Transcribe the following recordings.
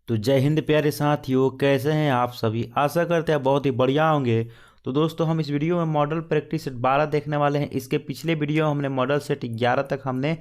तो जय हिंद प्यारे साथियों, कैसे हैं आप सभी। आशा करते हैं बहुत ही बढ़िया होंगे। तो दोस्तों, हम इस वीडियो में मॉडल प्रैक्टिस सेट 12 देखने वाले हैं। इसके पिछले वीडियो हमने मॉडल सेट 11 तक हमने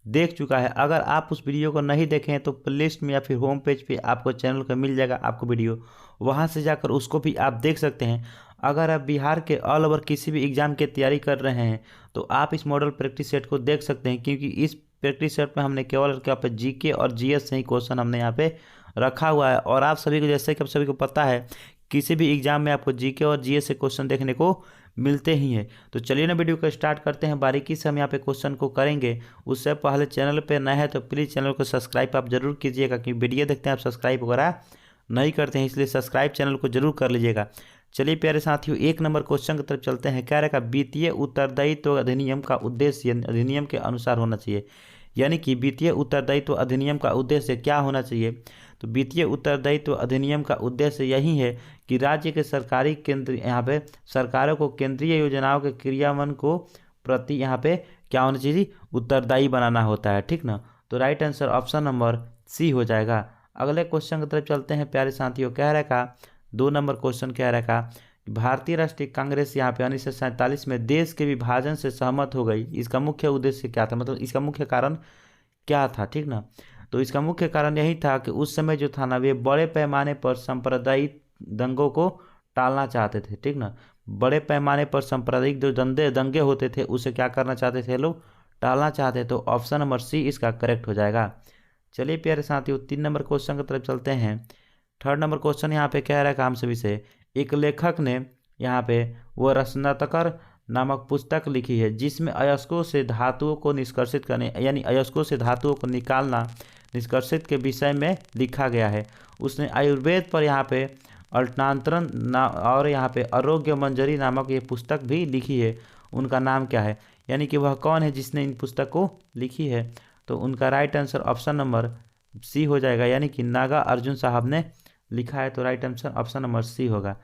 देख चुका है। अगर आप उस वीडियो को नहीं देखें तो प्लेलिस्ट में या फिर होम पेज पे आपको चैनल का मिल जाएगा आपको वीडियो, वहां से जाकर उसको भी आप देख सकते हैं। अगर आप बिहार के ऑल ओवर किसी भी एग्जाम की तैयारी कर रहे हैं तो आप इस मॉडल प्रैक्टिस सेट को देख सकते हैं, क्योंकि इस प्रैक्टिस सेट में हमने केवल क्या पे जीके और जीएस से ही क्वेश्चन हमने यहाँ पे रखा हुआ है। और आप सभी को, जैसे कि आप सभी को पता है, किसी भी एग्जाम में आपको जीके और जीएस से क्वेश्चन देखने को मिलते ही हैं। तो चलिए ना वीडियो को स्टार्ट करते हैं। बारीकी से हम यहाँ पे क्वेश्चन को करेंगे। उससे पहले चैनल पे नए हैं तो प्लीज़ चैनल को सब्सक्राइब आप जरूर कीजिएगा, क्योंकि वीडियो देखते हैं आप सब्सक्राइब वगैरह नहीं करते हैं, इसलिए सब्सक्राइब चैनल को जरूर कर लीजिएगा। चलिए प्यारे साथियों, एक नंबर क्वेश्चन की तरफ चलते हैं। क्या रहेगा? वित्तीय उत्तरदायित्व अधिनियम का उद्देश्य अधिनियम के अनुसार होना चाहिए। यानी कि वित्तीय उत्तरदायित्व अधिनियम का उद्देश्य क्या होना चाहिए? तो वित्तीय उत्तरदायित्व अधिनियम का उद्देश्य यही है कि राज्य के सरकारी केंद्र यहाँ पे सरकारों को केंद्रीय योजनाओं के क्रियान्वयन को प्रति यहाँ पे क्या होना चाहिए? उत्तरदायी बनाना होता है। ठीक ना। तो right answer option number C हो जाएगा। अगले क्वेश्चन की तरफ चलते हैं प्यारे साथियों। क्या रहेगा? 2 नंबर क्वेश्चन क्या रहेगा? भारतीय राष्ट्रीय कांग्रेस यहाँ पे 1947 में देश के विभाजन से सहमत हो गई। इसका मुख्य उद्देश्य क्या था, मतलब इसका मुख्य कारण क्या था? ठीक ना। तो इसका मुख्य कारण यही था कि उस समय जो था ना, वे बड़े पैमाने पर सांप्रदायिक दंगों को टालना चाहते थे। ठीक ना। बड़े पैमाने पर सांप्रदायिक जो दंगे होते थे उसे क्या करना चाहते थे लोग? टालना चाहते। तो ऑप्शन नंबर सी इसका करेक्ट हो जाएगा। चलिए प्यारे साथियों, 3 नंबर क्वेश्चन की तरफ चलते हैं। 3rd नंबर क्वेश्चन यहाँ पे क्या रहा है? काम सभी से एक लेखक ने यहाँ पे वो रत्नाकर नामक पुस्तक लिखी है, जिसमें अयस्कों से धातुओं को निष्कर्षित करने यानी अयस्कों से धातुओं को निकालना निष्कर्षित के विषय में लिखा गया है। उसने आयुर्वेद पर यहाँ पे अल्टनांतरण और यहाँ पे आरोग्य मंजरी नामक ये पुस्तक भी लिखी है। उनका नाम क्या है? यानी कि वह कौन है जिसने इन पुस्तक को लिखी है? तो उनका right answer option number C हो जाएगा, यानी कि नागा अर्जुन साहब ने लिखा है। तो right answer option number C होगा।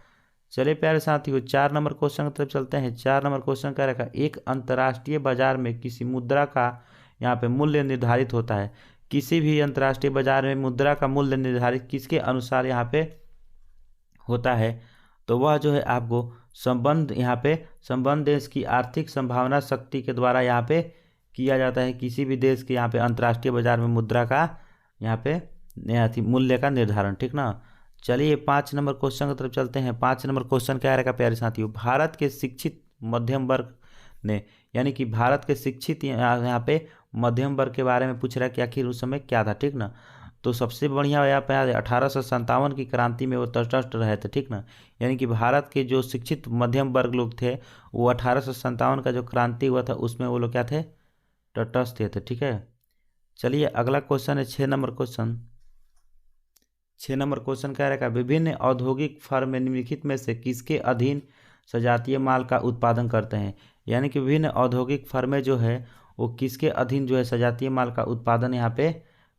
चलिए प्यारे साथियों, 4 नंबर क्वेश्चन की तरफ चलते हैं। 4 नंबर क्वेश्चन क्या रखा? एक अंतर्राष्ट्रीय बाजार में किसी मुद्रा का यहाँ पे मूल्य निर्धारित होता है। किसी भी अंतर्राष्ट्रीय बाजार में मुद्रा का मूल्य निर्धारित किसके अनुसार यहाँ पे होता है? तो वह जो है आपको संबंध यहाँ पे संबंध देश की आर्थिक संभावना शक्ति के द्वारा यहाँ पे किया जाता है। किसी भी देश के यहाँ पे अंतर्राष्ट्रीय बाजार में मुद्रा का यहाँ पे मूल्य का निर्धारण। ठीक ना। चलिए 5 नंबर क्वेश्चन की तरफ चलते हैं। 5 नंबर क्वेश्चन क्या रहेगा प्यारे साथियों? भारत के शिक्षित मध्यम वर्ग ने, यानी कि भारत के शिक्षित यहाँ पे मध्यम वर्ग के बारे में पूछ रहा है कि आखिर उस समय क्या था। ठीक ना। तो सबसे बढ़िया यहाँ पे 1857 की क्रांति में वो तटस्थ रहे थे। ठीक ना। यानी कि भारत के जो शिक्षित मध्यम वर्ग लोग थे वो 1857 का जो क्रांति हुआ था उसमें वो लोग क्या थे? तटस्थ थे। ठीक है। चलिए अगला क्वेश्चन है 6 नंबर क्वेश्चन। 6 नंबर क्वेश्चन क्या रहेगा? विभिन्न औद्योगिक फर्म निम्नलिखित में से किसके अधीन सजातीय माल का उत्पादन करते हैं? यानी कि विभिन्न औद्योगिक फर्में जो है वो किसके अधीन जो है सजातीय माल का उत्पादन यहाँ पे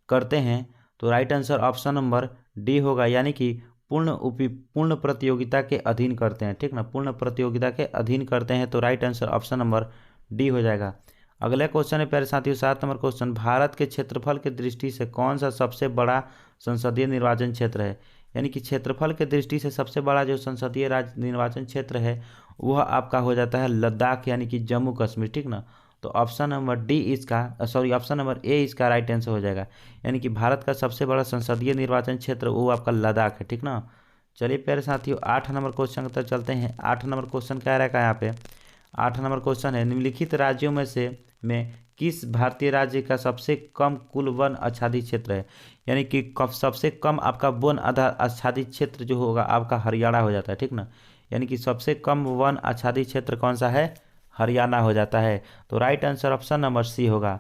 करते हैं? तो right answer option number D होगा, यानी कि पूर्ण प्रतियोगिता के अधीन करते हैं। ठीक ना। पूर्ण प्रतियोगिता के अधीन करते हैं। तो right answer option number D हो जाएगा। अगला क्वेश्चन है प्यारे साथियों 7 नंबर क्वेश्चन। भारत के क्षेत्रफल की दृष्टि से कौन सा सबसे बड़ा संसदीय निर्वाचन क्षेत्र है? यानी कि क्षेत्रफल के दृष्टि से सबसे बड़ा जो संसदीय निर्वाचन क्षेत्र है वह आपका हो जाता है लद्दाख, यानी कि जम्मू कश्मीर। ठीक ना। तो ऑप्शन नंबर डी इसका ऑप्शन नंबर ए इसका राइट आंसर हो जाएगा, यानी कि भारत का सबसे बड़ा संसदीय निर्वाचन क्षेत्र वो आपका लद्दाख है। ठीक ना। चलिए प्यारे साथियों 8 नंबर क्वेश्चन की तरफ चलते हैं। 8 नंबर क्वेश्चन क्या रहेगा यहाँ पे? 8 नंबर क्वेश्चन है निम्नलिखित राज्यों में किस भारतीय राज्य का सबसे कम कुल वन आच्छादित क्षेत्र है? यानी कि सबसे कम आपका वन आच्छादित क्षेत्र जो होगा आपका हरियाणा हो जाता है। ठीक ना। यानी कि सबसे कम वन आच्छादित क्षेत्र कौन सा है? हरियाणा हो जाता है। तो right answer option number C होगा।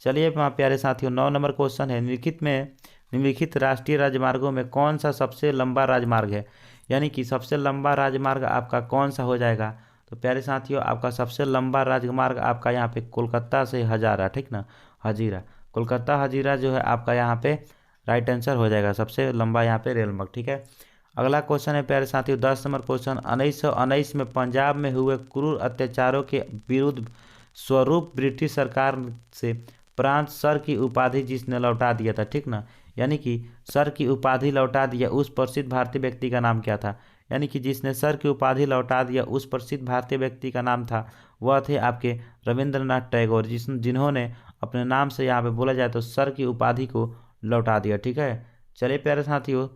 चलिए प्यारे साथियों 9 नंबर क्वेश्चन है निम्नलिखित राष्ट्रीय राजमार्गों में कौन सा सबसे लंबा राजमार्ग है? यानी कि सबसे लंबा राजमार्ग आपका कौन सा हो जाएगा? तो प्यारे साथियों आपका सबसे लंबा राजमार्ग आपका यहाँ पे कोलकाता से हजारा। ठीक ना। हजीरा, कोलकाता हजीरा जो है आपका यहाँ पे राइट आंसर हो जाएगा, सबसे लंबा यहाँ पे रेल मार्ग। ठीक है। अगला क्वेश्चन है प्यारे साथियों 10 नंबर क्वेश्चन। 1919 में पंजाब में हुए क्रूर अत्याचारों के विरुद्ध स्वरूप ब्रिटिश सरकार से प्रांत सर की उपाधि जिसने लौटा दिया था। ठीक ना। यानी कि सर की उपाधि लौटा दिया उस प्रसिद्ध भारतीय व्यक्ति का नाम क्या था। यानी कि जिसने सर की उपाधि लौटा दिया उस प्रसिद्ध भारतीय व्यक्ति का नाम था वह थे आपके रविंद्रनाथ टैगोर, जिन्होंने अपने नाम से यहाँ पे बोला जाए तो सर की उपाधि को लौटा दिया। ठीक है, चलिए प्यारे साथियों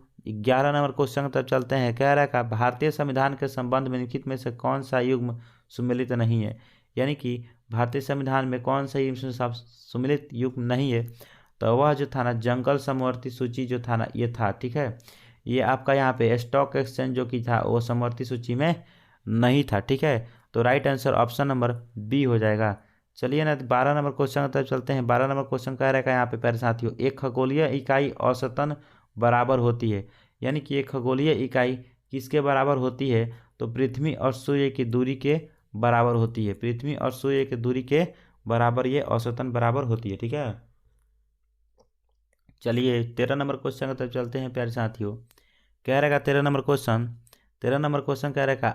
11 नंबर क्वेश्चन की तरफ चलते हैं। कह रहा है का भारतीय संविधान के संबंध में निम्नलिखित में से कौन सा युग्म सुमेलित नहीं है। यानी कि भारतीय संविधान में कौन सा युग्म सुमेलित युग्म नहीं है, तो वह जो था ना जंगल समवर्ती सूची जो था ना ये था। ठीक है, ये आपका यहाँ पे स्टॉक एक्सचेंज जो कि था वो समवर्ती सूची में नहीं था। ठीक है, तो right answer option number B हो जाएगा। चलिए ना 12 नंबर क्वेश्चन की तरफ चलते हैं। 12 नंबर क्वेश्चन कह रहा है यहाँ पे प्यारे साथियों, एक खगोलीय इकाई औसतन बराबर होती है। यानी कि एक खगोलीय इकाई किसके बराबर होती है, तो पृथ्वी और सूर्य की दूरी के बराबर होती है। पृथ्वी और सूर्य की दूरी के बराबर ये औसतन बराबर होती है। ठीक है, चलिए 13 नंबर क्वेश्चन की तरफ चलते हैं प्यारे साथियों। कह रहेगा 13 नंबर क्वेश्चन कह रहेगा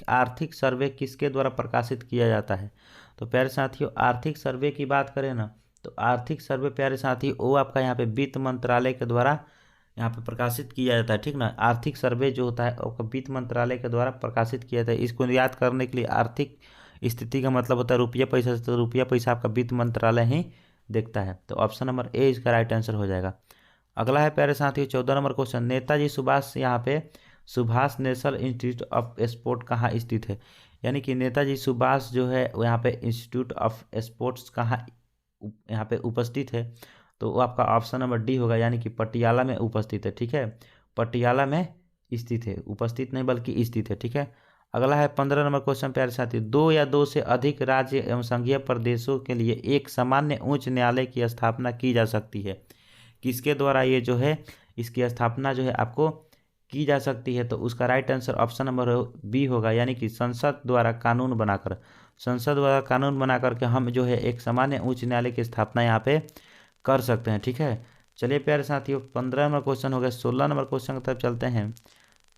आर्थिक सर्वे किसके द्वारा प्रकाशित किया जाता है। तो प्यारे साथियों आर्थिक सर्वे की बात करें ना तो आर्थिक सर्वे प्यारे साथी वो आपका यहाँ पे वित्त मंत्रालय के द्वारा यहाँ पे प्रकाशित किया जाता है। ठीक ना, आर्थिक सर्वे जो होता है वो वित्त मंत्रालय के द्वारा प्रकाशित किया जाता है। इसको याद करने के लिए आर्थिक स्थिति का मतलब होता है रुपया पैसा, तो रुपया पैसा आपका वित्त मंत्रालय ही देखता है। तो ऑप्शन नंबर ए इसका राइट आंसर हो जाएगा। अगला है प्यारे साथियों 14 नंबर क्वेश्चन, नेताजी सुभाष यहाँ पे Subhash national institute of sport कहाँ स्थित है। यानी कि नेताजी सुभाष जो है यहाँ पे इंस्टीट्यूट ऑफ स्पोर्ट्स कहाँ यहाँ पे उपस्थित है, तो वो आपका ऑप्शन नंबर डी होगा। यानी कि पटियाला में उपस्थित है। ठीक है, पटियाला में स्थित है, उपस्थित नहीं बल्कि स्थित है। ठीक है, अगला है 15 नंबर क्वेश्चन प्यारे साथी, दो या दो से अधिक राज्य एवं संघीय प्रदेशों के लिए एक सामान्य उच्च न्यायालय की स्थापना की जा सकती है। किसके द्वारा ये जो है इसकी स्थापना जो है आपको की जा सकती है, तो उसका right answer option number B होगा। यानी कि संसद द्वारा कानून बनाकर, संसद द्वारा कानून बना करके हम जो है एक सामान्य उच्च न्यायालय की स्थापना यहाँ पे कर सकते हैं। ठीक है, चलिए प्यारे साथियों 15 नंबर क्वेश्चन हो गया। 16 नंबर क्वेश्चन की तरफ चलते हैं।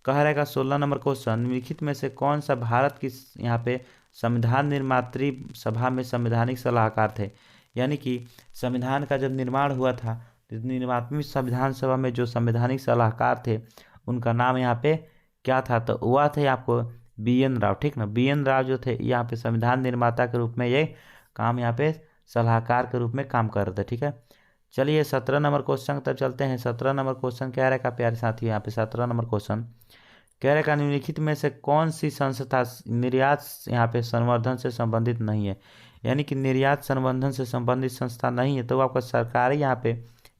कह रहेगा 16 नंबर क्वेश्चन, निम्नलिखित में से कौन सा भारत की यहाँ पे संविधान निर्मात्री सभा में संवैधानिक सलाहकार थे। यानी कि संविधान का जब निर्माण हुआ था निर्मात्मक संविधान सभा में जो संवैधानिक सलाहकार थे उनका नाम यहाँ पे क्या था, तो वह थे आपको BN राव। ठीक ना, BN राव जो थे यहाँ पे संविधान निर्माता के रूप में ये काम यहाँ पे सलाहकार के रूप में काम कर रहे थे। ठीक है, चलिए 17 नंबर क्वेश्चन तक चलते हैं। 17 नंबर क्वेश्चन कह रहेगा प्यारे साथी यहाँ पे 17 नंबर क्वेश्चन कह रहेगा निम्नलिखित में से कौन सी संस्था निर्यात यहाँ पे संवर्धन से संबंधित नहीं है। यानी कि निर्यात संवर्धन से संबंधित संस्था नहीं है, तो आपका सरकारी यहाँ पे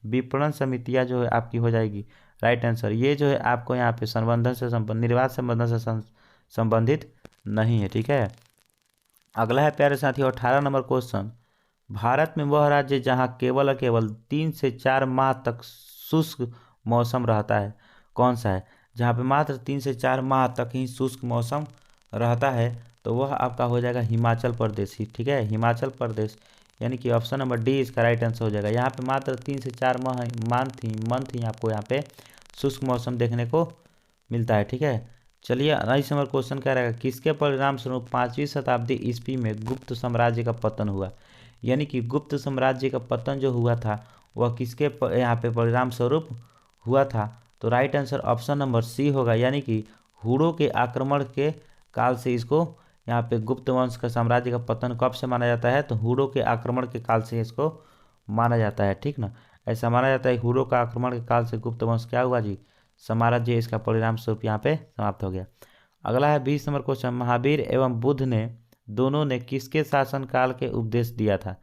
विपणन समितियाँ जो है आपकी हो जाएगी राइट आंसर। ये जो है आपको यहाँ पे संवर्धन से निर्यात संवर्धन से संबंधित नहीं है। ठीक है, अगला है प्यारे साथी 18 नंबर क्वेश्चन, भारत में वह राज्य जहाँ केवल और केवल 3 से 4 माह तक शुष्क मौसम रहता है कौन सा है। जहाँ पे मात्र 3 से 4 माह तक ही शुष्क मौसम रहता है, तो वह आपका हो जाएगा हिमाचल प्रदेश ही। ठीक है, हिमाचल प्रदेश, यानी कि ऑप्शन नंबर डी इसका राइट आंसर हो जाएगा। यहाँ पे मात्र 3 से 4 मंथ ही आपको यहाँ पे शुष्क मौसम देखने को मिलता है। ठीक है, चलिए 19 नंबर क्वेश्चन कह रहेगा किसके परिणाम स्वरूप 5वीं शताब्दी ईस्वी में गुप्त साम्राज्य का पतन हुआ। यानी कि गुप्त साम्राज्य का पतन जो हुआ था वह किसके यहाँ पे परिणाम स्वरूप हुआ था, तो right answer option number C होगा। यानी कि हुड़ों के आक्रमण के काल से इसको यहाँ पे गुप्त वंश का साम्राज्य का पतन कब से माना जाता है, तो हुड़ों के आक्रमण के काल से इसको माना जाता है। ठीक ना, ऐसा माना जाता है हुड़ों का आक्रमण के काल से गुप्त वंश क्या हुआ जी, साम्राज्य इसका परिणाम स्वरूप यहाँ पे समाप्त हो गया। अगला है 20 नंबर क्वेश्चन, महावीर एवं बुद्ध ने दोनों ने किसके शासनकाल के उपदेश दिया था।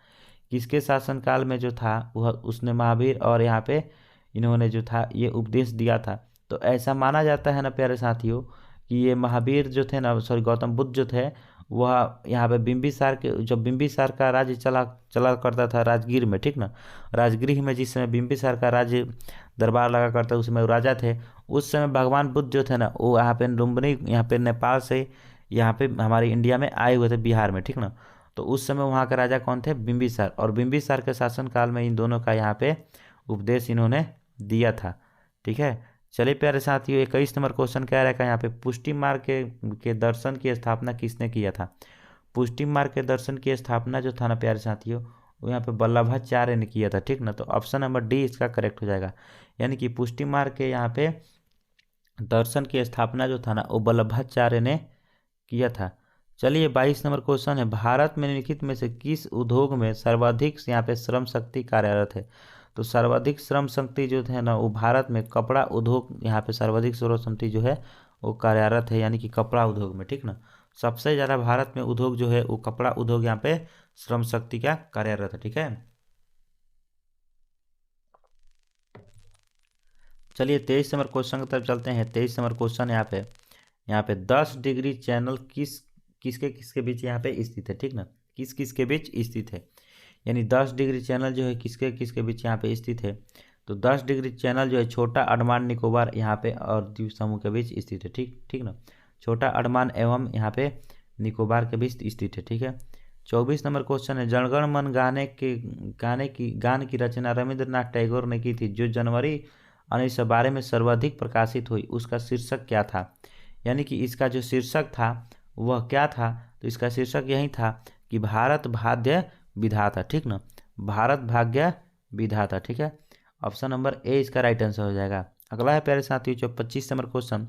किसके शासनकाल में जो था वह उसने महावीर और यहाँ पे इन्होंने जो था ये उपदेश दिया था। तो ऐसा माना जाता है ना प्यारे साथियों कि ये महावीर जो थे ना गौतम बुद्ध जो थे वह यहाँ पे बिंबिसार के जब बिंबिसार का राज्य चला करता था राजगीर में। ठीक ना, राजगीर में जिस समय बिंबिसार का राज्य दरबार लगा करता उस समय राजा थे, उस समय भगवान बुद्ध जो थे ना वो यहाँ पे लुम्बिनी यहाँ पे नेपाल से यहाँ पे हमारे इंडिया में आए हुए थे बिहार में। ठीक ना, तो उस समय वहाँ के राजा कौन थे, बिंबिसार, और बिंबिसार के शासनकाल में इन दोनों का यहाँ पे उपदेश इन्होंने दिया था। ठीक है, चलिए प्यारे साथियों 21 नंबर क्वेश्चन कह रहा है यहाँ पे पुष्टि मार्ग के दर्शन की स्थापना किसने किया था। पुष्टि मार्ग के दर्शन की स्थापना जो था ना प्यारे साथियों वो यहाँ पे वल्लभाचार्य ने किया था, ठीक ना। तो ऑप्शन नंबर डी इसका करेक्ट हो जाएगा, यानी कि पुष्टि मार्ग के यहाँ पे दर्शन की स्थापना जो था ना वो वल्लभाचार्य ने किया था। चलिए 22 नंबर क्वेश्चन है, भारत में निम्नलिखित में से किस उद्योग में सर्वाधिक यहाँ पे श्रम शक्ति कार्यरत है। तो सर्वाधिक श्रम शक्ति जो है ना वो भारत में कपड़ा उद्योग यहाँ पे सर्वाधिक श्रम शक्ति जो है वो कार्यरत है, यानी कि कपड़ा उद्योग में, ठीक ना। सबसे ज़्यादा भारत में उद्योग जो है वो कपड़ा उद्योग यहाँ पे श्रम शक्ति का कार्यरत है, ठीक है। चलिए 23 नंबर क्वेश्चन की तरफ चलते हैं। 23 नंबर क्वेश्चन यहाँ पे 10 डिग्री चैनल किसके किसके बीच यहाँ पे स्थित है, ठीक ना। किस किस के बीच स्थित है, यानी 10 डिग्री चैनल जो है किसके किसके बीच यहाँ पे स्थित है। तो 10 डिग्री चैनल जो है छोटा अंडमान निकोबार यहाँ पे और द्वीप समूह के बीच स्थित है, ठीक ठीक ना। छोटा अंडमान एवं यहाँ पे निकोबार के बीच स्थित है, ठीक है। 24 नंबर क्वेश्चन है, जनगण मन गान की रचना रविंद्रनाथ टैगोर ने की थी, जो जनवरी 1912 में सर्वाधिक प्रकाशित हुई, उसका शीर्षक क्या था। यानी कि इसका जो शीर्षक था वह क्या था, तो इसका शीर्षक यही था कि भारत भाग्य विधाता, ठीक ना। भारत भाग्य विधाता, ठीक है। ऑप्शन नंबर ए इसका राइट आंसर हो जाएगा। अगला है प्यारे साथियों जो 25 नंबर क्वेश्चन,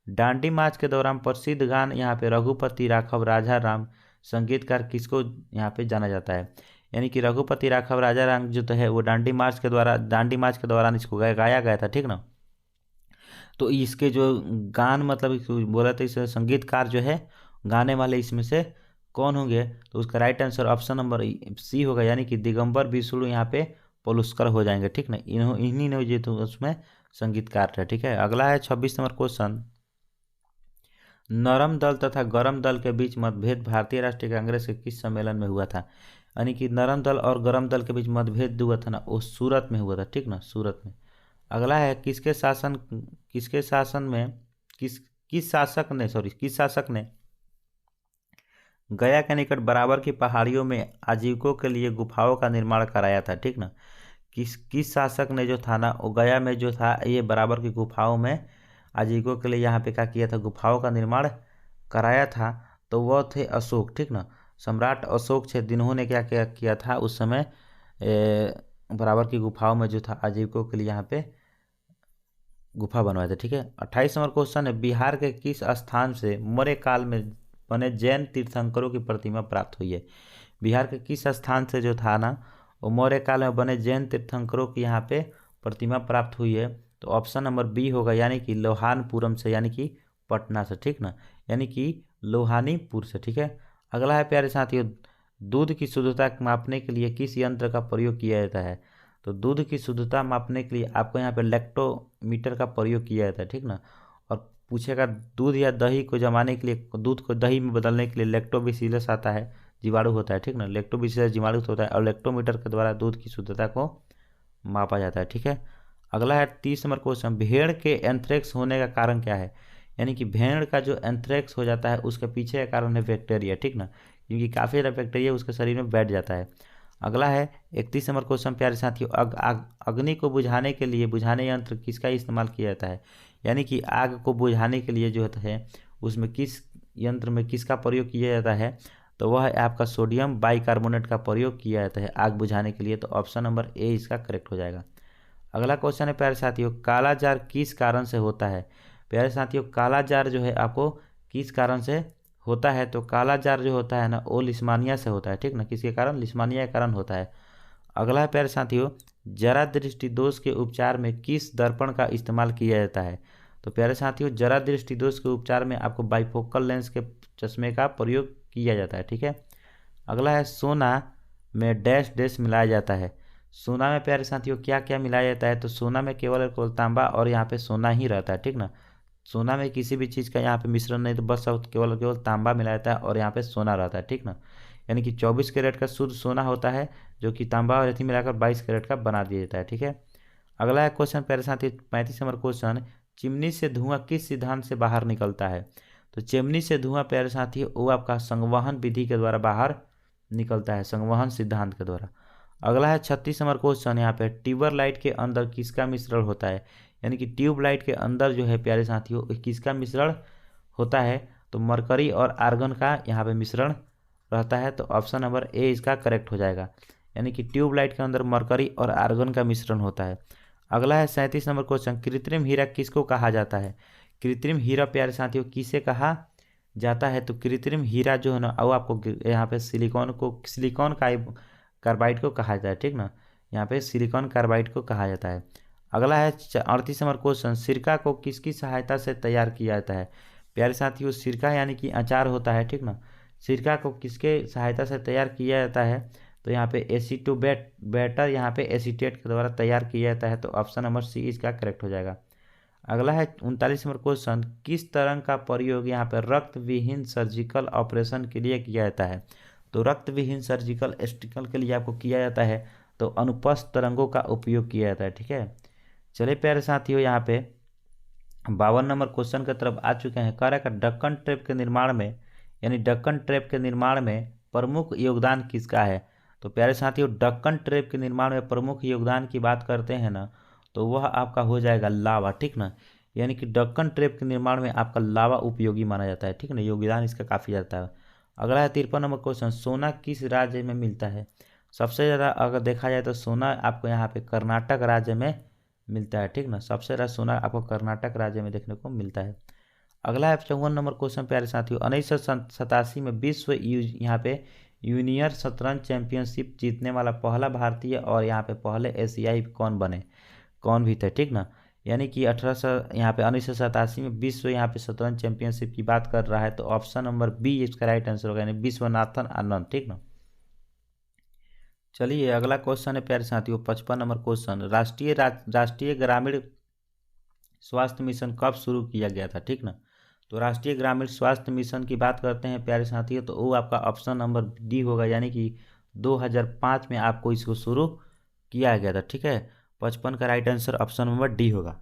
डांडी मार्च के दौरान प्रसिद्ध गान यहाँ पे रघुपति राघव राजा राम संगीतकार किसको यहाँ पे जाना जाता है। यानी कि रघुपति राघव राजा राम जो तो है वो डांडी मार्च के दौरान इसको गाया गया था, ठीक ना। तो इसके जो गान मतलब बोला था, इस संगीतकार जो है गाने वाले इसमें से कौन होंगे, तो उसका right answer option number C होगा, यानी कि दिगंबर बिष्णु यहाँ पे पुरस्कार हो जाएंगे, ठीक ना। इन्हीं ने जो तो उसमें संगीतकार थे, ठीक है। अगला है 26 नंबर क्वेश्चन, नरम दल तथा गरम दल के बीच मतभेद भारतीय राष्ट्रीय कांग्रेस के किस सम्मेलन में हुआ था। यानी कि नरम दल और गरम दल के बीच मतभेद हुआ था ना वो सूरत में हुआ था, ठीक ना, सूरत में। अगला है किस शासक ने गया के निकट बराबर की पहाड़ियों में आजीविकों के लिए गुफाओं का निर्माण कराया था, ठीक ना। किस शासक ने जो था ना वो गया में जो था ये बराबर की गुफाओं में आजीविकों के लिए यहाँ पे क्या किया था, गुफाओं का निर्माण कराया था। तो वह थे अशोक, ठीक ना। सम्राट अशोक थे, जिन्होंने क्या क्या किया था उस समय बराबर की गुफाओं में जो था आजीविकों के लिए यहाँ पे गुफा बनवाए थे, ठीक है। 28 नंबर क्वेश्चन है, बिहार के किस स्थान से मौर्य काल में बने जैन तीर्थंकरों की प्रतिमा प्राप्त हुई है। बिहार के किस स्थान से जो था ना वो मौर्य काल में बने जैन तीर्थंकरों की यहाँ पे प्रतिमा प्राप्त हुई है। तो ऑप्शन नंबर बी होगा, यानी कि लोहानपुरम से, यानी कि पटना से, ठीक ना, यानी कि लोहानीपुर से, ठीक है। अगला है प्यारे साथियों, दूध की शुद्धता मापने के लिए किस यंत्र का प्रयोग किया जाता है। तो दूध की शुद्धता मापने के लिए आपको यहाँ पे लैक्टोमीटर का प्रयोग किया जाता है, ठीक ना। और पूछेगा दूध या दही को जमाने के लिए, दूध को दही में बदलने के लिए लैक्टोबैसिलस आता है, जीवाणु होता है, ठीक ना। लैक्टोबैसिलस जीवाणु होता है और लैक्टोमीटर के द्वारा दूध की शुद्धता को मापा जाता है, ठीक है। अगला है 30 नंबर क्वेश्चन, भेड़ के एंथ्रेक्स होने का कारण क्या है। यानी कि भेड़ का जो एंथ्रेक्स हो जाता है उसके पीछे का कारण है बैक्टीरिया, ठीक ना, क्योंकि काफ़ी ज़्यादा बैक्टीरिया उसके शरीर में बैठ जाता है। अगला है 31 नंबर क्वेश्चन प्यारे साथियों, अग्नि को बुझाने के लिए बुझाने यंत्र किसका इस्तेमाल किया जाता है। यानी कि आग को बुझाने के लिए जो है उसमें किस यंत्र में किसका प्रयोग किया जाता है, तो वह है आपका सोडियम बाइकार्बोनेट का प्रयोग किया जाता है आग बुझाने के लिए। तो ऑप्शन नंबर ए इसका करेक्ट हो जाएगा। अगला क्वेश्चन है प्यारे साथियों, काला जार किस कारण से होता है। प्यारे साथियों काला जार जो है आपको किस कारण से होता है, तो काला जार जो होता है ना वो लिस्मानिया से होता है, ठीक ना। किसके कारण, लिस्मानिया के कारण होता है। अगला है प्यारे साथियों, जरा दृष्टि दोष के उपचार में किस दर्पण का इस्तेमाल किया जाता है। तो प्यारे साथियों जरा दृष्टि दोष के उपचार में आपको बाइफोकल लेंस के चश्मे का प्रयोग किया जाता है, ठीक है। अगला है सोना में डैश डैश मिलाया जाता है। सोना में प्यारे साथियों क्या क्या मिलाया जाता है, तो सोना में केवल तांबा और यहाँ पे सोना ही रहता है, ठीक ना। सोना में किसी भी चीज़ का यहाँ पे मिश्रण नहीं, तो बस केवल तांबा मिलाया जाता है और यहाँ पे सोना रहता है, ठीक ना। यानी कि 24 कैरेट का शुद्ध सोना होता है जो कि तांबा और रेती मिलाकर 22 कैरेट का बना दिया जाता है, ठीक है। अगला है क्वेश्चन प्यारे साथियों 35 नंबर क्वेश्चन, चिमनी से धुआं किस सिद्धांत से बाहर निकलता है। तो चिमनी से धुआं प्यारे साथियों वो आपका संवहन विधि के द्वारा बाहर निकलता है, संवहन सिद्धांत के द्वारा। अगला है 36 नंबर क्वेश्चन, यहाँ पे ट्यूबर लाइट के अंदर किसका मिश्रण होता है। यानी कि ट्यूबलाइट के अंदर जो है प्यारे साथियों किसका मिश्रण होता है, तो मरकरी और आर्गन का यहाँ पे मिश्रण रहता है। तो ऑप्शन नंबर ए इसका करेक्ट हो जाएगा, यानी कि ट्यूबलाइट के अंदर मरकरी और आर्गन का मिश्रण होता है। अगला है 37 नंबर क्वेश्चन, कृत्रिम हीरा किसको कहा जाता है? कृत्रिम हीरा प्यारे साथियों किसे कहा जाता है? तो कृत्रिम हीरा जो है ना वो आपको यहाँ पे सिलिकॉन कार्बाइड को कहा जाता है, ठीक ना। यहाँ पे सिलिकॉन कार्बाइड को कहा जाता है। अगला है 38 नंबर क्वेश्चन, सिरका को किसकी सहायता से तैयार किया जाता है? प्यारे साथियों सिरका यानी कि अचार होता है, ठीक ना। सिरका को किसके सहायता से तैयार किया जाता है? तो यहाँ पे एसीटोबैटर यहाँ पे एसीटेट के द्वारा तैयार किया जाता है। तो ऑप्शन नंबर सी इसका करेक्ट हो जाएगा। अगला है 39 नंबर क्वेश्चन, किस तरंग का प्रयोग यहाँ पे रक्त विहीन सर्जिकल ऑपरेशन के लिए किया जाता है? तो रक्त विहीन सर्जिकल स्टिकल के लिए आपको किया जाता है तो अनुपस्थ तरंगों का उपयोग किया जाता है, ठीक है। चलिए प्यारे साथियों यहाँ पे 52 नंबर क्वेश्चन की तरफ आ चुके हैं। कह रहा है डक्कन ट्रैप के निर्माण में यानी डक्कन ट्रैप के निर्माण में प्रमुख योगदान किसका है? तो प्यारे साथियों डक्कन ट्रैप के निर्माण में प्रमुख योगदान की बात करते हैं ना तो वह आपका हो जाएगा लावा, ठीक ना। यानी कि डक्कन ट्रैप के निर्माण में आपका लावा उपयोगी माना जाता है, ठीक ना। योगदान इसका काफ़ी जाता है। अगला है 53 नंबर क्वेश्चन, सोना किस राज्य में मिलता है? सबसे ज़्यादा अगर देखा जाए तो सोना आपको यहाँ पे कर्नाटक राज्य में मिलता है, ठीक ना। सबसे ज़्यादा सोना आपको कर्नाटक राज्य में देखने को मिलता है। अगला है 54 नंबर क्वेश्चन प्यारे साथियों, 1987 में विश्व यहाँ पे जूनियर शतरंज चैंपियनशिप जीतने वाला पहला भारतीय और यहाँ पे पहले एशियाई कौन भी थे, ठीक ना। यानी कि 1987 में विश्व यहाँ पे शतरंज चैंपियनशिप की बात कर रहा है तो ऑप्शन नंबर बी इसका राइट आंसर होगा, यानी विश्वनाथन आनंद, ठीक ना। चलिए अगला क्वेश्चन है प्यारे साथियों 55 नंबर क्वेश्चन, राष्ट्रीय ग्रामीण स्वास्थ्य मिशन कब शुरू किया गया था, ठीक ना। तो राष्ट्रीय ग्रामीण स्वास्थ्य मिशन की बात करते हैं प्यारे साथियों तो वो आपका ऑप्शन नंबर डी होगा, यानी कि 2005 में आपको इसको शुरू किया गया था, ठीक है। 55 का right answer option number D होगा।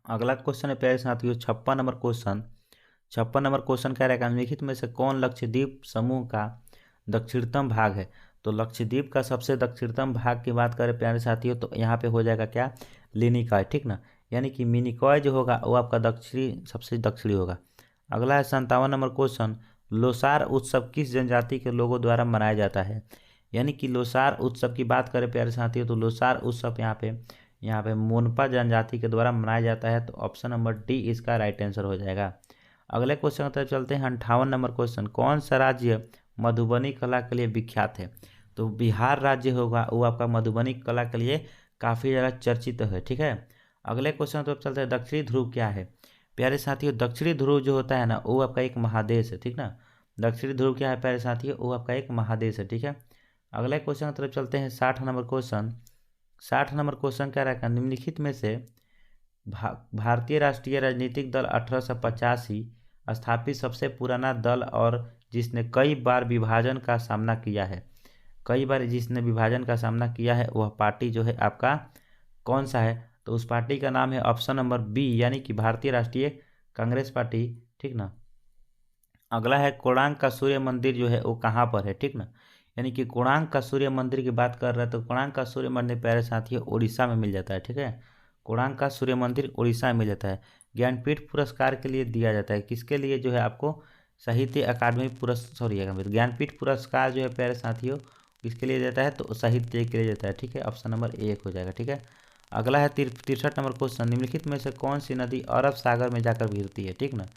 अगला क्वेश्चन है प्यारे साथियों 56 नंबर क्वेश्चन कह रहा है निम्नलिखित में से कौन लक्षद्वीप समूह का दक्षिणतम भाग है? तो लक्षद्वीप का सबसे दक्षिणतम भाग की बात करें प्यारे साथियों तो यहाँ पे हो जाएगा क्या, लिनिकॉय, ठीक ना। यानी कि मिनिकॉय जो होगा वो आपका सबसे दक्षिणी होगा। अगला है 57 नंबर क्वेश्चन, लोसार उत्सव किस जनजाति के लोगों द्वारा मनाया जाता है? यानी कि लोसार उत्सव की बात करें प्यारे साथियों तो लोसार उत्सव यहाँ पे मोनपा जनजाति के द्वारा मनाया जाता है। तो ऑप्शन नंबर डी इसका राइट आंसर हो जाएगा। अगले क्वेश्चन की तरफ चलते हैं 58 नंबर क्वेश्चन, कौन सा राज्य मधुबनी कला के लिए विख्यात है? तो बिहार राज्य होगा वो आपका मधुबनी कला के लिए काफ़ी ज़्यादा चर्चित है, ठीक है। अगले क्वेश्चन की तरफ चलते हैं, दक्षिणी ध्रुव क्या है? प्यारे साथियों दक्षिणी ध्रुव जो होता है ना वो आपका एक महादेश है, ठीक ना। दक्षिणी ध्रुव क्या है प्यारे साथियों, वो आपका एक महादेश है, ठीक है। अगले क्वेश्चन की तरफ चलते हैं 60 नंबर क्वेश्चन कह रहा है निम्नलिखित में से भारतीय राष्ट्रीय राजनीतिक दल 1885 स्थापित सबसे पुराना दल और जिसने कई बार विभाजन का सामना किया है, वह पार्टी जो है आपका कौन सा है? तो उस पार्टी का नाम है ऑप्शन नंबर बी, यानी कि भारतीय राष्ट्रीय कांग्रेस पार्टी, ठीक ना। अगला है कोणार्क का सूर्य मंदिर जो है वो कहाँ पर है, ठीक ना। यानी कि कोणार्क का सूर्य मंदिर की बात कर रहे हैं तो कोणार्क का सूर्य मंदिर प्यारे साथियों उड़ीसा में मिल जाता है, ठीक है। कोणार्क का सूर्य मंदिर उड़ीसा में मिल जाता है। ज्ञानपीठ पुरस्कार के लिए दिया जाता है, किसके लिए जो है आपको साहित्य अकादमी ज्ञानपीठ पुरस्कार जो है प्यारे साथियों किसके लिए देता है? तो साहित्य के लिए देता है, ठीक है। ऑप्शन नंबर एक हो जाएगा, ठीक है। अगला है 63 नंबर क्वेश्चन, निम्नलिखित में से कौन सी नदी अरब सागर में जाकर गिरती है, ठीक ना।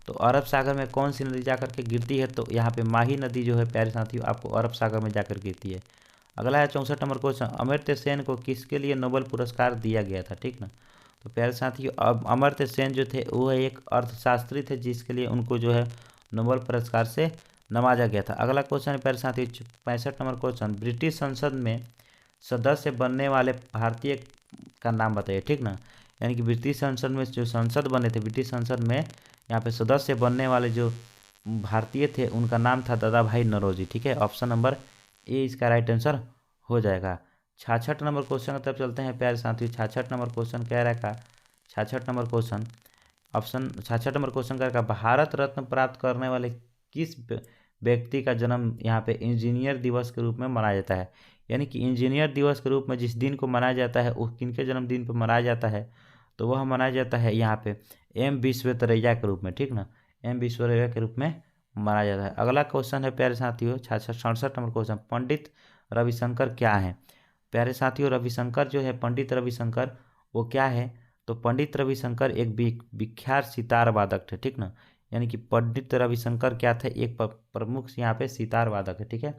तो अरब सागर में कौन सी नदी जाकर के गिरती है? तो यहाँ पे माही नदी जो है प्यारे साथियों आपको अरब सागर में जाकर गिरती है। अगला है 64 नंबर क्वेश्चन, अमर्त्य सेन को किसके लिए नोबेल पुरस्कार दिया गया था, ठीक ना। तो प्यारे साथियों अब अमर्त्य सेन जो थे वो एक अर्थशास्त्री थे जिसके लिए उनको जो है नोबेल पुरस्कार से नवाजा गया था। अगला क्वेश्चन है प्यारे साथियों 65 नंबर क्वेश्चन, ब्रिटिश संसद में सदस्य बनने वाले भारतीय का नाम बताइए, ठीक ना। यानी कि ब्रिटिश संसद में जो संसद बने थे, ब्रिटिश संसद में यहाँ पे सदस्य बनने वाले जो भारतीय थे उनका नाम था दादा भाई नौरोजी, ठीक है। ऑप्शन नंबर ए इसका राइट आंसर हो जाएगा। 66 नंबर क्वेश्चन की तरफ चलते हैं प्यारे साथियों। 66 नंबर क्वेश्चन कह रहा है 66 नंबर क्वेश्चन कह रहा है भारत रत्न प्राप्त करने वाले किस व्यक्ति का जन्म यहाँ पे इंजीनियर दिवस के रूप में मनाया जाता है? यानी कि इंजीनियर दिवस के रूप में जिस दिन को मनाया जाता है वो किनके जन्मदिन पर मनाया जाता है? तो वह मनाया जाता है यहाँ पे एम विश्वेश्वरैया के रूप में, ठीक ना। एम विश्वेश्वरैया के रूप में माना जाता है। अगला क्वेश्चन है प्यारे साथियों 67 नंबर क्वेश्चन, पंडित रविशंकर क्या है? प्यारे साथियों रविशंकर जो है, पंडित रविशंकर वो क्या है? तो पंडित रविशंकर एक विख्यात सितार वादक थे, ठीक ना। यानी कि पंडित रविशंकर क्या थे? एक प्रमुख यहाँ पे सितार वादक है, ठीक है।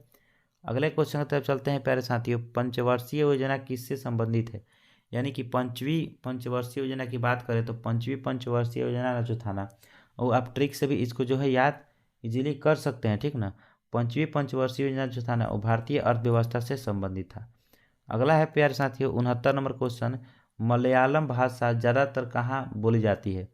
अगले क्वेश्चन की तरफ चलते हैं प्यारे साथियों, पंचवर्षीय योजना किससे संबंधित है? यानी कि पंचवीं पंचवर्षीय योजना की बात करें तो पंचवीं पंचवर्षीय योजना जो था ना, वो आप ट्रिक से भी इसको जो है याद इजीली कर सकते हैं, ठीक ना। पंचवीं पंचवर्षीय योजना जो था ना, वो भारतीय अर्थव्यवस्था से संबंधित था। अगला है प्यारे साथियों 69 नंबर क्वेश्चन, मलयालम भाषा ज़्यादातर कहाँ बोली जाती है?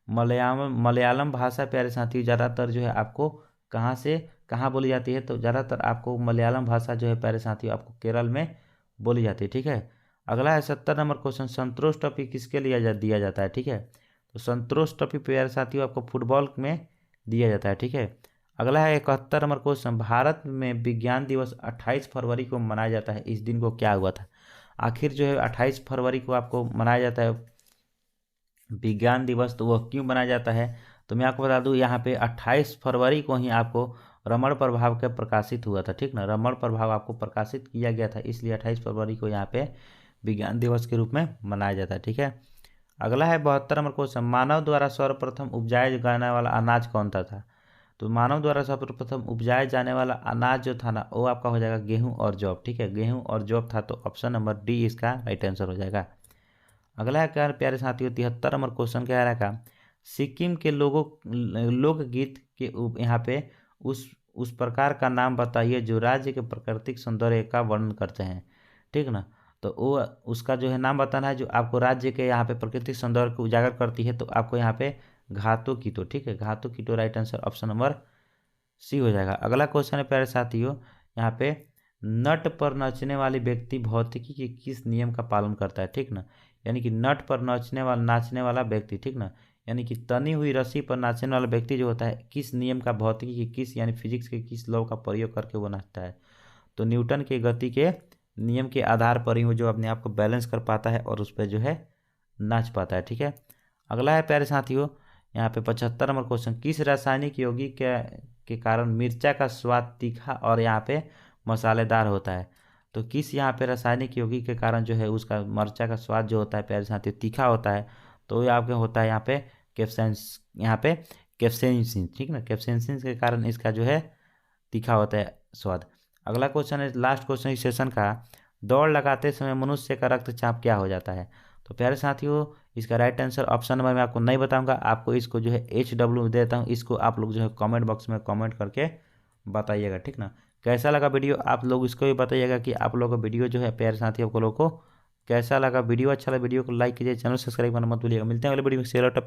मलयालम भाषा प्यारे साथियों ज़्यादातर जो है आपको कहाँ से कहाँ बोली जाती है? तो ज़्यादातर आपको मलयालम भाषा जो है प्यारे साथियों आपको केरल में बोली जाती है, ठीक है। अगला है 70 नंबर क्वेश्चन, संतोष ट्रॉफी किसके लिए दिया जाता है? ठीक है, तो संतोष ट्रॉफी प्यारे साथियों आपको फुटबॉल में दिया जाता है, ठीक है। अगला है 71 नंबर क्वेश्चन, भारत में विज्ञान दिवस 28 फरवरी को मनाया जाता है, इस दिन को क्या हुआ था? आखिर जो है 28 फरवरी को आपको मनाया जाता है विज्ञान दिवस, तो वह क्यों मनाया जाता है? तो मैं आपको बता दूं, यहाँ पे 28 फरवरी को ही आपको रमण प्रभाव के प्रकाशित हुआ था, ठीक ना। रमण प्रभाव आपको प्रकाशित किया गया था, इसलिए 28 फरवरी को यहाँ पे विज्ञान दिवस के रूप में मनाया जाता है, ठीक है। अगला है 72 नंबर क्वेश्चन, मानव द्वारा सर्वप्रथम उपजाया जाने वाला अनाज कौन सा था? तो मानव द्वारा सर्वप्रथम उपजाए जाने वाला अनाज जो था ना, वो आपका हो जाएगा गेहूं और जौ, ठीक है। गेहूं और जौ था, तो ऑप्शन नंबर डी इसका राइट आंसर हो जाएगा। अगला है क्या प्यारे साथियों 73 नंबर क्वेश्चन क्या रहेगा, सिक्किम के लोकगीत के यहाँ पे उस प्रकार का नाम बताइए जो राज्य के प्राकृतिक सौंदर्य का वर्णन करते हैं, ठीक ना। तो वो उसका जो है नाम बताना है जो आपको राज्य के यहाँ पे प्राकृतिक सौंदर्य को उजागर करती है, तो आपको यहाँ पे घातो कीटो, ठीक है, घातो कीटो right answer option number C हो जाएगा। अगला क्वेश्चन है प्यारे साथियों, यहाँ पे नट पर नाचने वाले व्यक्ति भौतिकी के किस नियम का पालन करता है, ठीक ना। यानी कि नट पर नाचने वाला व्यक्ति, ठीक ना, यानी कि तनी हुई रस्सी पर नाचने वाला व्यक्ति जो होता है, किस नियम का, भौतिकी के किस यानी फिजिक्स के किस लॉ का प्रयोग करके वो नाचता है? तो न्यूटन के गति के नियम के आधार पर ही वो जो अपने आप को बैलेंस कर पाता है और उस पर जो है नाच पाता है, ठीक है। अगला है प्यारे साथियों यहाँ पे 75 नंबर क्वेश्चन, किस रासायनिक यौगिक के कारण मिर्चा का स्वाद तीखा और यहाँ पे मसालेदार होता है? तो किस यहाँ पे रासायनिक यौगिक के कारण जो है उसका मिर्चा का स्वाद जो होता है प्यारे साथियों तीखा होता है? तो ये आपके होता है यहाँ पे कैप्सेंसिन, ठीक ना, कैप्सेंसिन के कारण इसका जो है तीखा होता है स्वाद। अगला क्वेश्चन है लास्ट क्वेश्चन इस सेशन का, दौड़ लगाते समय मनुष्य का रक्तचाप क्या हो जाता है? तो प्यारे साथियों इसका राइट आंसर ऑप्शन नंबर मैं आपको नहीं बताऊंगा, आपको इसको जो है HW देता हूँ, इसको आप लोग जो है कमेंट बॉक्स में कमेंट करके बताइएगा, ठीक ना। कैसा लगा वीडियो आप लोग इसको भी बताइएगा कि आप लोगों का वीडियो जो है प्यारे साथी आप लोगों को कैसा लगा। वीडियो अच्छा लगा वीडियो को लाइक कीजिए, चैनल सब्सक्राइब करना मत भूलिएगा। मिलते हैं अगले वीडियो में।